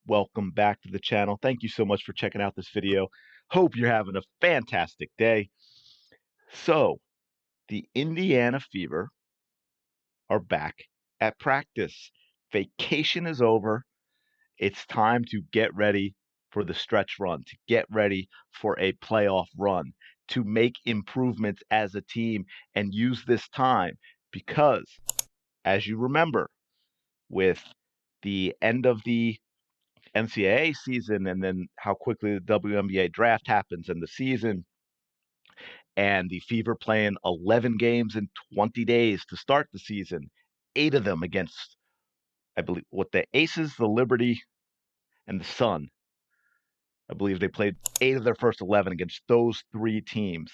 welcome back to the channel. Thank you so much for checking out this video. Hope you're having a fantastic day. So, the Indiana Fever are back at practice. Vacation is over. It's time to get ready for the stretch run, to get ready for a playoff run, to make improvements as a team and use this time because, as you remember, with the end of the NCAA season and then how quickly the WNBA draft happens and the season, and the Fever playing 11 games in 20 days to start the season, 8 of them against, I believe, what the Aces, the Liberty, and the Sun. I believe they played 8 of their first 11 against those 3 teams.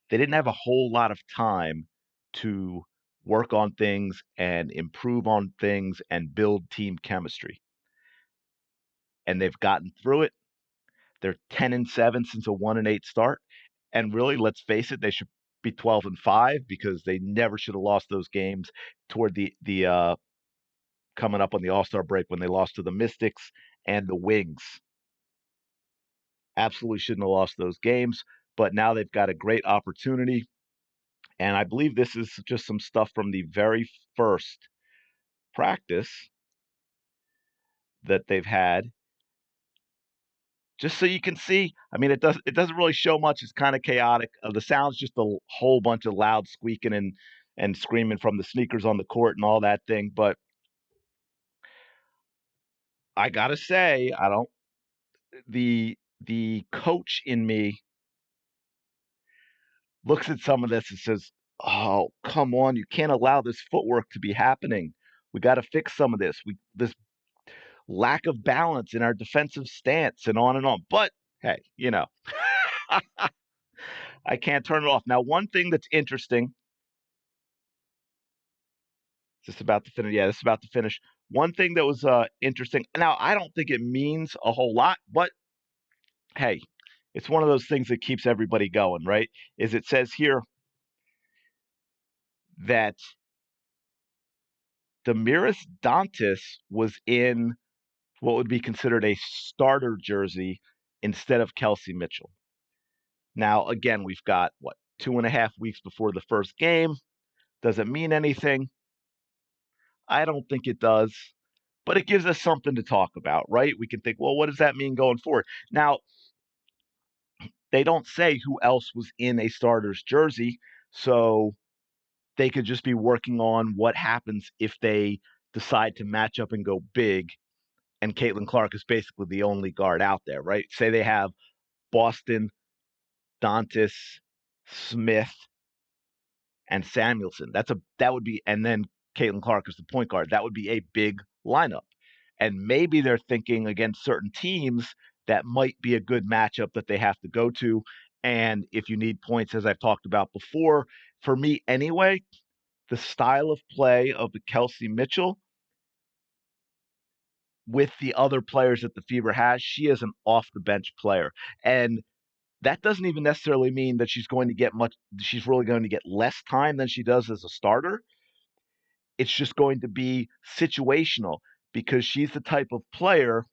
They didn't have a whole lot of time to work on things and improve on things and build team chemistry. And they've gotten through it. They're 10-7 since a 1-8 start. And really, let's face it, they should be 12-5 because they never should have lost those games toward the coming up on the All-Star break when they lost to the Mystics and the Wings. Absolutely shouldn't have lost those games, but now they've got a great opportunity. And I believe this is just some stuff from the very first practice that they've had. Just so you can see, I mean, it doesn't really show much. It's kind of chaotic. The sound's just a whole bunch of loud squeaking and screaming from the sneakers on the court and all that thing. But I gotta say, I don't the coach in me looks at some of this and says, "Oh, come on, you can't allow this footwork to be happening. We got to fix some of this. This lack of balance in our defensive stance and on and on." But hey, I can't turn it off. Now, one thing that's interesting, just about to finish. Yeah, this is about to finish. One thing that was interesting. Now, I don't think it means a whole lot, but hey, it's one of those things that keeps everybody going, right? Is it says here that Damiris Dantis was in what would be considered a starter jersey instead of Kelsey Mitchell. Now, again, we've got, 2.5 weeks before the first game. Does it mean anything? I don't think it does, but it gives us something to talk about, right? We can think, well, what does that mean going forward? Now, they don't say who else was in a starter's jersey, so they could just be working on what happens if they decide to match up and go big, and Caitlin Clark is basically the only guard out there, right? Say they have Boston, Dantis, Smith, and Samuelson. That would be, and then Caitlin Clark is the point guard. That would be a big lineup. And maybe they're thinking against certain teams that might be a good matchup that they have to go to. And if you need points, as I've talked about before, for me anyway, the style of play of the Kelsey Mitchell with the other players that the Fever has, she is an off the bench player. And that doesn't even necessarily mean that she's really going to get less time than she does as a starter. It's just going to be situational because she's the type of player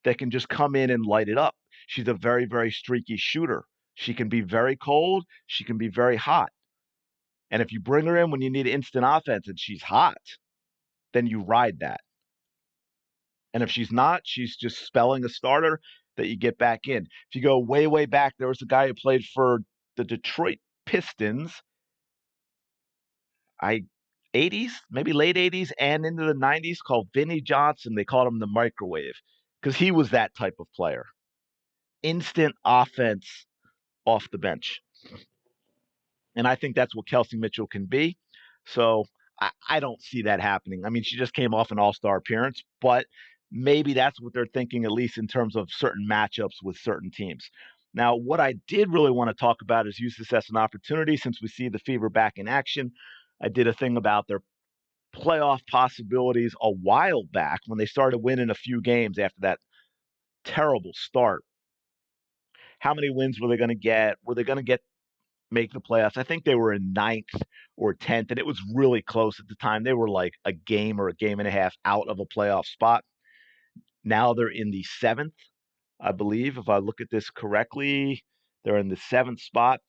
that can just come in and light it up. She's a very, very streaky shooter. She can be very cold. She can be very hot. And if you bring her in when you need instant offense and she's hot, then you ride that. And if she's not, she's just spelling a starter that you get back in. If you go way, way back, there was a guy who played for the Detroit Pistons, 80s, maybe late 80s and into the 90s, called Vinnie Johnson. They called him the microwave because he was that type of player. Instant offense off the bench. And I think that's what Kelsey Mitchell can be. So I don't see that happening. I mean, she just came off an all-star appearance, but maybe that's what they're thinking, at least in terms of certain matchups with certain teams. Now, what I did really want to talk about is use this as an opportunity since we see the Fever back in action. I did a thing about their playoff possibilities a while back when they started winning a few games after that terrible start. How many wins were they going to get? Were they going to make the playoffs? I think they were in 9th or 10th, and it was really close at the time. They were like a game or a game and a half out of a playoff spot. Now they're in the 7th, I believe, if I look at this correctly. They're in the 7th spot.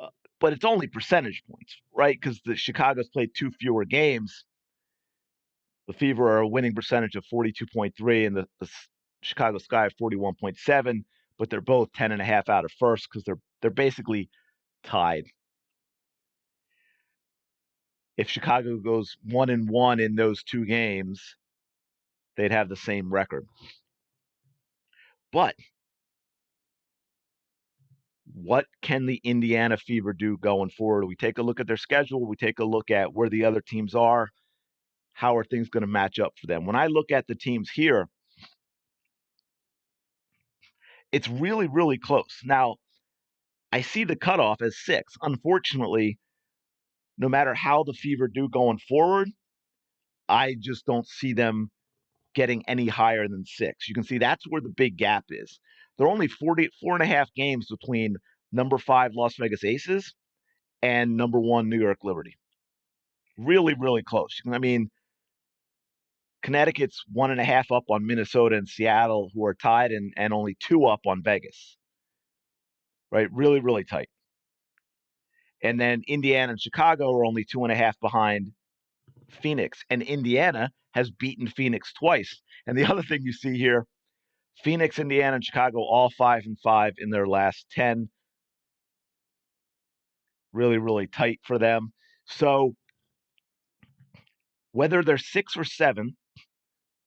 Uh, but it's only percentage points, right? Because the Chicago's played 2 fewer games. The Fever are a winning percentage of 42.3 and the Chicago Sky 41.7, but they're both 10.5 out of first because they're basically tied. If Chicago goes 1-1 in those 2 games, they'd have the same record. But what can the Indiana Fever do going forward? We take a look at their schedule. We take a look at where the other teams are. How are things going to match up for them? When I look at the teams here, it's really, really close. Now, I see the cutoff as 6. Unfortunately, no matter how the Fever do going forward, I just don't see them getting any higher than 6. You can see that's where the big gap is. There are only 44.5 games between number 5 Las Vegas Aces and number 1 New York Liberty. Really, really close. I mean, Connecticut's 1.5 up on Minnesota and Seattle, who are tied, and only 2 up on Vegas. Right? Really, really tight. And then Indiana and Chicago are only 2.5 behind Phoenix. And Indiana has beaten Phoenix twice. And the other thing you see here, Phoenix, Indiana, and Chicago all 5-5 in their last 10. Really, really tight for them. So whether they're 6 or 7,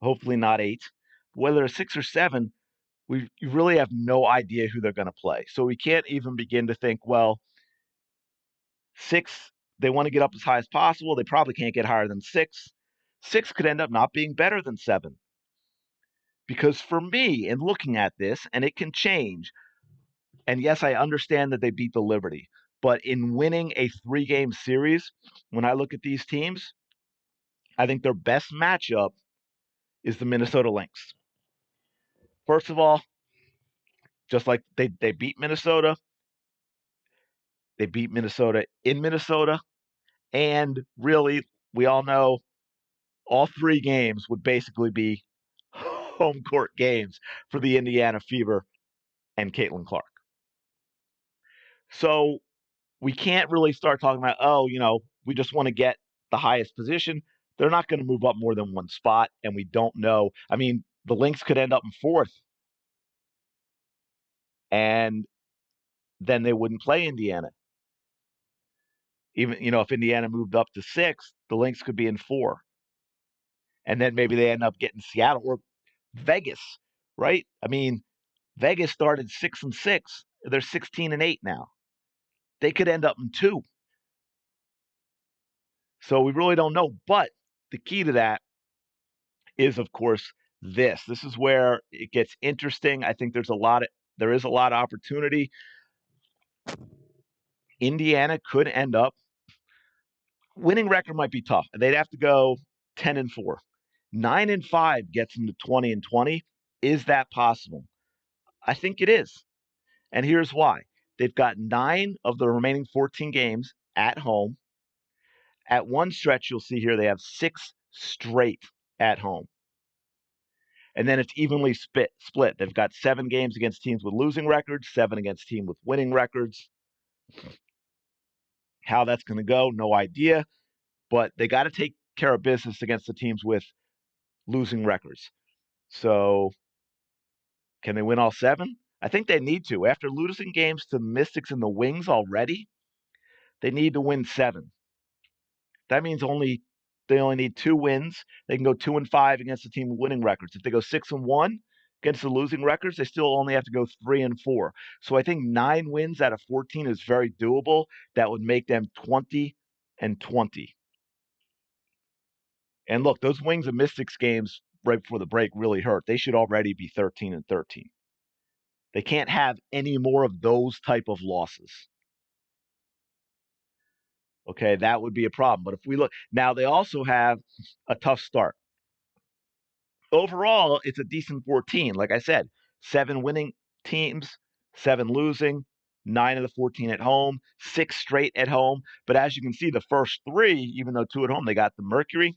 hopefully not 8, whether they're 6 or 7, you really have no idea who they're going to play. So we can't even begin to think, well, 6, they want to get up as high as possible. They probably can't get higher than 6. 6 could end up not being better than 7. Because for me, in looking at this, and it can change, and yes, I understand that they beat the Liberty, but in winning a 3-game series, when I look at these teams, I think their best matchup is the Minnesota Lynx. First of all, just like they beat Minnesota, they beat Minnesota in Minnesota, and really, we all know all 3 games would basically be home court games for the Indiana Fever and Caitlin Clark. So we can't really start talking about, oh, we just want to get the highest position. They're not going to move up more than 1 spot, and we don't know. I mean, the Lynx could end up in 4th, and then they wouldn't play Indiana. Even, if Indiana moved up to 6, the Lynx could be in 4. And then maybe they end up getting Seattle or Vegas, right? I mean, Vegas started 6-6. They're 16-8 now. They could end up in 2. So we really don't know. But the key to that is, of course, this. This is where it gets interesting. I think there is a lot of opportunity. Indiana could end up winning record might be tough. They'd have to go 10-4. 9-5 gets them to 20-20. Is that possible? I think it is. And here's why. They've got 9 of the remaining 14 games at home. At one stretch, you'll see here they have 6 straight at home. And then it's evenly split. They've got 7 games against teams with losing records, 7 against teams with winning records. How that's going to go, no idea. But they got to take care of business against the teams with losing records. So can they win all 7? I think they need to. After losing games to the Mystics and the Wings already, they need to win 7. That means they only need 2 wins. They can go 2-5 against the team with winning records. If they go 6-1 against the losing records, they still only have to go 3-4. So I think 9 wins out of 14 is very doable. That would make them 20-20. And look, those Wings and Mystics games right before the break really hurt. They should already be 13-13. They can't have any more of those type of losses. Okay, that would be a problem. But if we look now, they also have a tough start. Overall, it's a decent 14. Like I said, 7 winning teams, 7 losing, 9 of the 14 at home, 6 straight at home. But as you can see, the first 3, even though 2 at home, they got the Mercury,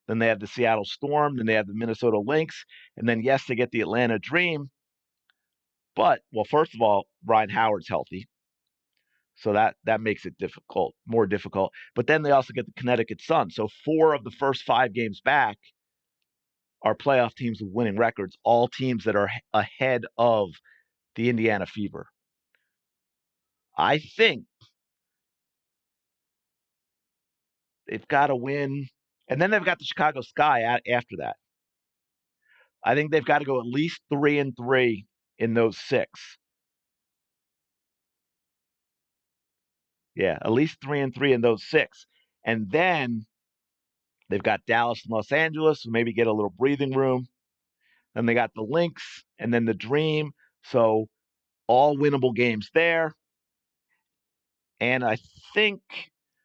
Then they have the Seattle Storm. Then they have the Minnesota Lynx. And then, yes, they get the Atlanta Dream. But, well, first of all, Ryan Howard's healthy. So that makes it more difficult. But then they also get the Connecticut Sun. So 4 of the first 5 games back are playoff teams with winning records, all teams that are ahead of the Indiana Fever. I think they've got to win. And then they've got the Chicago Sky after that. I think they've got to go at least 3-3 in those 6. Yeah, at least 3-3 in those 6. And then they've got Dallas and Los Angeles, so maybe get a little breathing room. Then they got the Lynx and then the Dream. So all winnable games there. And I think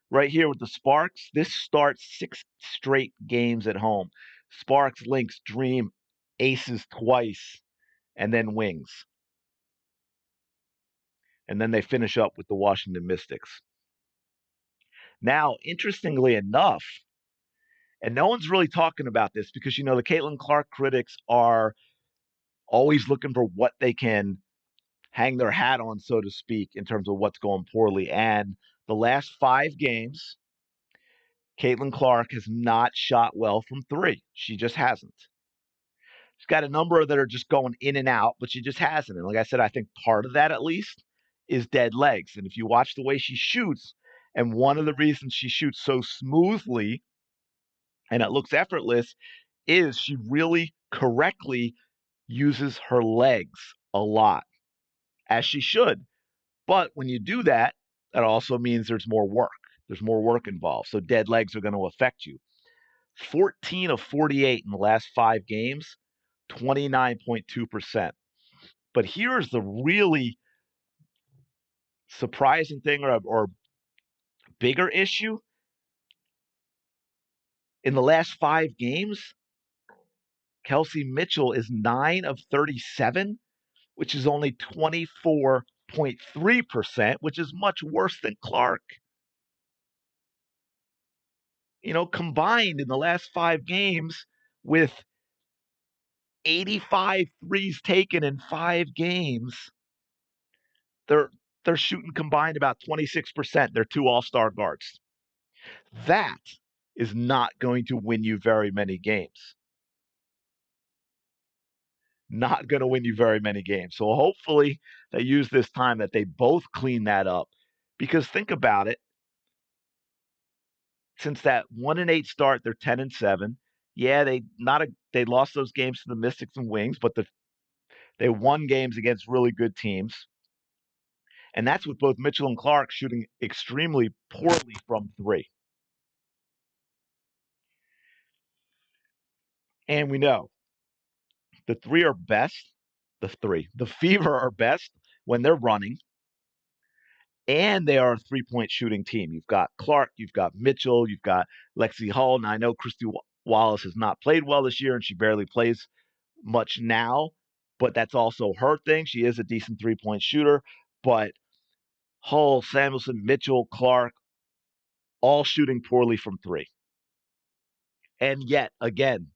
right here with the Sparks, this starts 6 straight games at home. Sparks, Lynx, Dream, Aces twice, and then Wings. And then they finish up with the Washington Mystics. Now, interestingly enough, and no one's really talking about this because, the Caitlin Clark critics are always looking for what they can hang their hat on, so to speak, in terms of what's going poorly. And the last 5 games, Caitlin Clark has not shot well from 3. She just hasn't. She's got a number that are just going in and out, but she just hasn't. And like I said, I think part of that, at least, is dead legs. And if you watch the way she shoots, and one of the reasons she shoots so smoothly and it looks effortless is she really correctly uses her legs a lot, as she should. But when you do that, that also means there's more work. There's more work involved. So dead legs are going to affect you. 14 of 48 in the last 5 games, 29.2%. But here's the really surprising thing or bigger issue. In the last 5 games, Kelsey Mitchell is 9 of 37, which is only 24.3%, which is much worse than Clark. Combined in the last 5 games with 85 threes taken in 5 games, they're shooting combined about 26%. They're 2 all-star guards. That is not going to win you very many games. Not going to win you very many games. So hopefully they use this time that they both clean that up. Because think about it. Since that 1-8 start, they're 10-7. Yeah, they lost those games to the Mystics and Wings, but they won games against really good teams. And that's with both Mitchell and Clark shooting extremely poorly from 3. And we know the Fever are best when they're running, and they are a 3-point shooting team. You've got Clark, you've got Mitchell, you've got Lexi Hull. Now, I know Christy Wallace has not played well this year, and she barely plays much now, but that's also her thing. She is a decent 3-point shooter, but Hull, Samuelson, Mitchell, Clark, all shooting poorly from 3. And yet, again,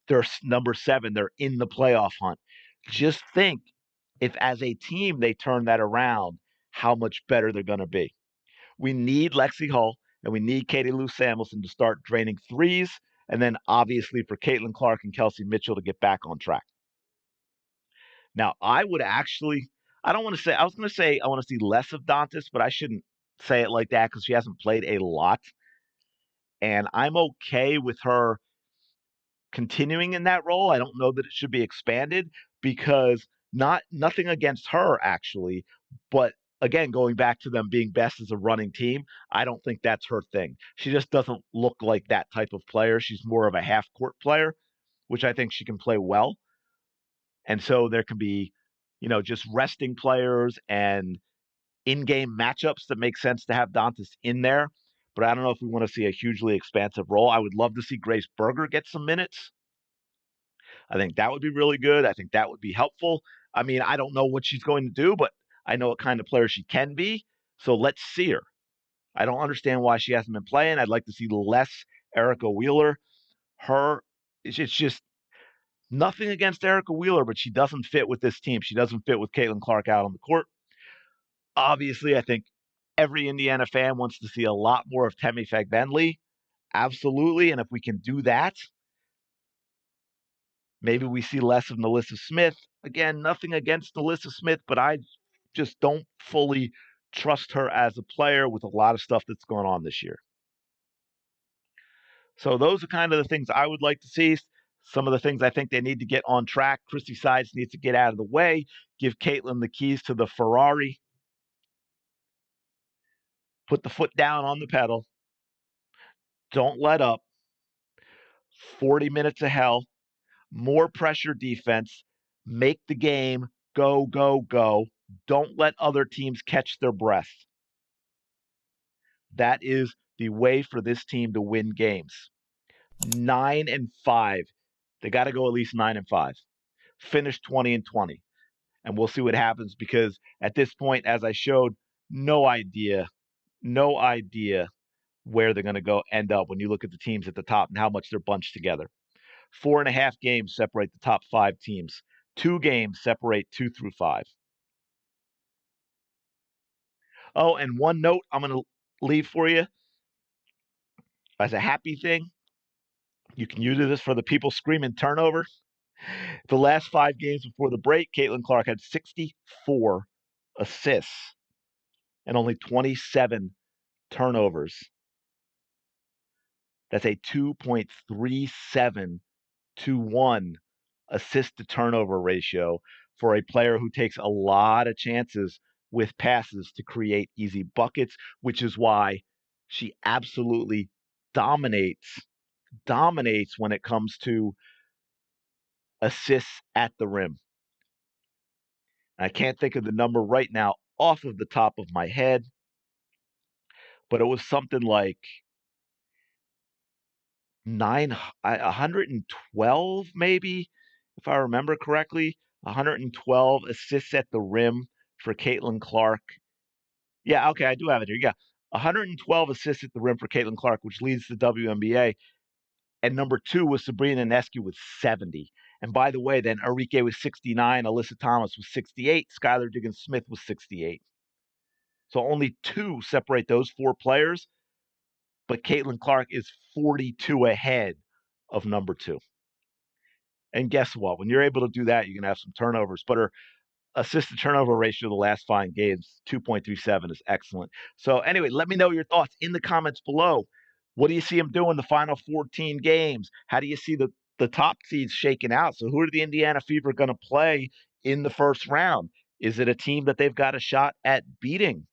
they're number 7. They're in the playoff hunt. Just think if as a team they turn that around, how much better they're going to be. We need Lexi Hull and we need Katie Lou Samuelson to start draining threes, and then obviously for Caitlin Clark and Kelsey Mitchell to get back on track. Now, I would actually, I don't want to say, I was going to say I want to see less of Dantas, but I shouldn't say it like that because she hasn't played a lot. And I'm okay with her continuing in that role. I don't know that it should be expanded because nothing against her actually, but again, going back to them being best as a running team, I don't think that's her thing. She just doesn't look like that type of player. She's more of a half court player, which I think she can play well. And so there can be, just resting players and in-game matchups that make sense to have Dantas in there. But I don't know if we want to see a hugely expansive role. I would love to see Grace Berger get some minutes. I think that would be really good. I think that would be helpful. I mean, I don't know what she's going to do, but I know what kind of player she can be. So let's see her. I don't understand why she hasn't been playing. I'd like to see less Erica Wheeler. It's just nothing against Erica Wheeler, but she doesn't fit with this team. She doesn't fit with Caitlin Clark out on the court. Obviously, I think every Indiana fan wants to see a lot more of Temi Fagbenle. Absolutely. And if we can do that, maybe we see less of Nalissa Smith. Again, nothing against Nalissa Smith, but I just don't fully trust her as a player with a lot of stuff that's going on this year. So those are kind of the things I would like to see. Some of the things I think they need to get on track. Christy Sides needs to get out of the way, give Caitlin the keys to the Ferrari, put the foot down on the pedal, don't let up. 40 minutes of hell, more pressure defense, make the game go, go, go. Don't let other teams catch their breath. That is the way for this team to win games. 9-5. They got to go at least 9-5. Finish 20-20. And we'll see what happens because at this point, as I showed, no idea where they're going to go end up when you look at the teams at the top and how much they're bunched together. 4.5 games separate the top 5 teams. 2 games separate 2 through 5. Oh, and one note I'm going to leave for you as a happy thing. You can use this for the people screaming turnover. The last 5 games before the break, Caitlin Clark had 64 assists and only 27 turnovers. That's a 2.37 to 1 assist to turnover ratio for a player who takes a lot of chances with passes to create easy buckets, which is why she absolutely dominates when it comes to assists at the rim. I can't think of the number right now off of the top of my head, but it was something like 112 maybe, if I remember correctly. 112 assists at the rim for Caitlin Clark. Yeah, okay, I do have it here. Yeah, 112 assists at the rim for Caitlin Clark, which leads the WNBA. And number 2 was Sabrina Ionescu with 70. And by the way, then Arike was 69, Alyssa Thomas was 68, Skylar Diggins-Smith was 68. So only 2 separate those 4 players, but Caitlin Clark is 42 ahead of number 2. And guess what? When you're able to do that, you're going to have some turnovers. But her assist to turnover ratio the last 5 games, 2.37, is excellent. So anyway, let me know your thoughts in the comments below. What do you see them doing the final 14 games? How do you see the top seeds shaking out? So who are the Indiana Fever going to play in the first round? Is it a team that they've got a shot at beating?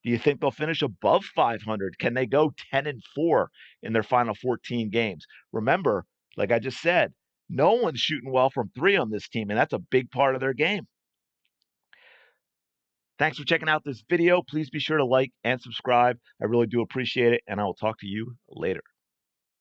Do you think they'll finish above 500? Can they go 10-4 in their final 14 games? Remember, like I just said, no one's shooting well from 3 on this team, and that's a big part of their game. Thanks for checking out this video. Please be sure to like and subscribe. I really do appreciate it, and I will talk to you later.